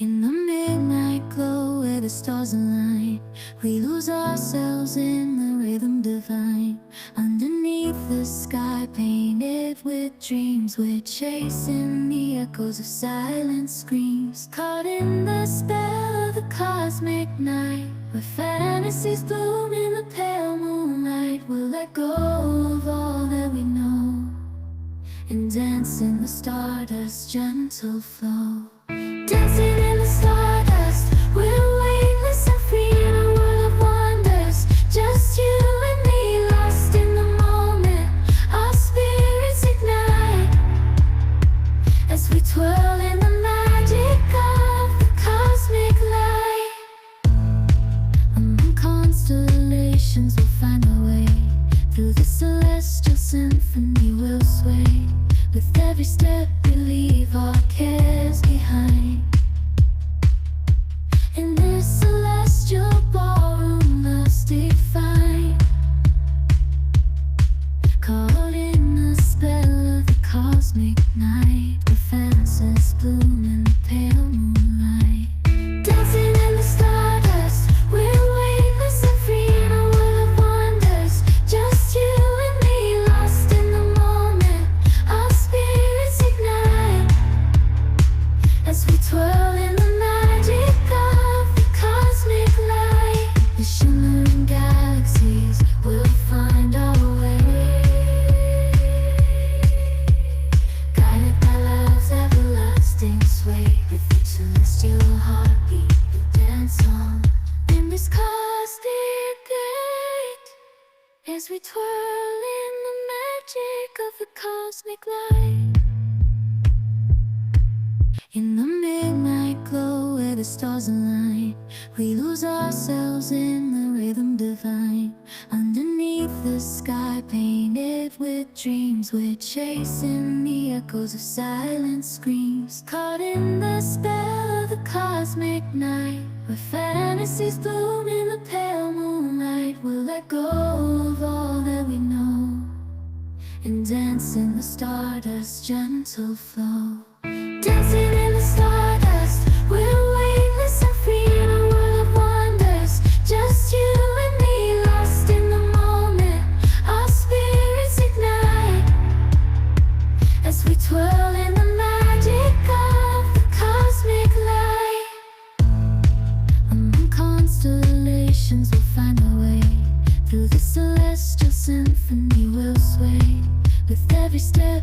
In the midnight glow where the stars align, we lose ourselves in the rhythm divine. Underneath the sky painted with dreams, we're chasing the echoes of silent screams. Caught in the spell of the cosmic night, where fantasies bloom in the pale moonlight. We'll let go of all that we know and dance in the stardust's gentle flow. Dancing in the stardust, we're weightless and free in a world of wonders. Just you and me, lost in the moment. Our spirits ignite as we twirl in the magic of the cosmic light. Among constellations we'll find our way. Through the celestial symphony we'll sway. With every step we leave our cares behind. In this celestial ballroom love's defined. Caught in the spell of the cosmic night, where fantasies bloom in the pale moonlight. Dancing in the stardust, we're weightless and free in a world of wonders. Just you and me, lost in the moment. Our spirits ignite as we twirl in the magic of the cosmic light. The shimmering galaxies will find our way, guided by love's everlasting sway. With each celestial heartbeat we dance on in this cosmic light, as we twirl in the magic of the cosmic light. In the midnight glow where the stars align, we lose ourselves in the rhythm divine. Underneath the sky painted with dreams, we're chasing the echoes of silent screams. Caught in the spell of the cosmic night, where fantasies bloom in the pale moonlight. We'll let go of all that we know and dance in the stardust's gentle flow. Dancing in the stardust, we're weightless and free in a world of wonders. Just you and me, lost in the moment. Our spirits ignite as we twirl in the magic of the cosmic light. Among constellations we'll find our way. Through the celestial symphony we'll sway. With every step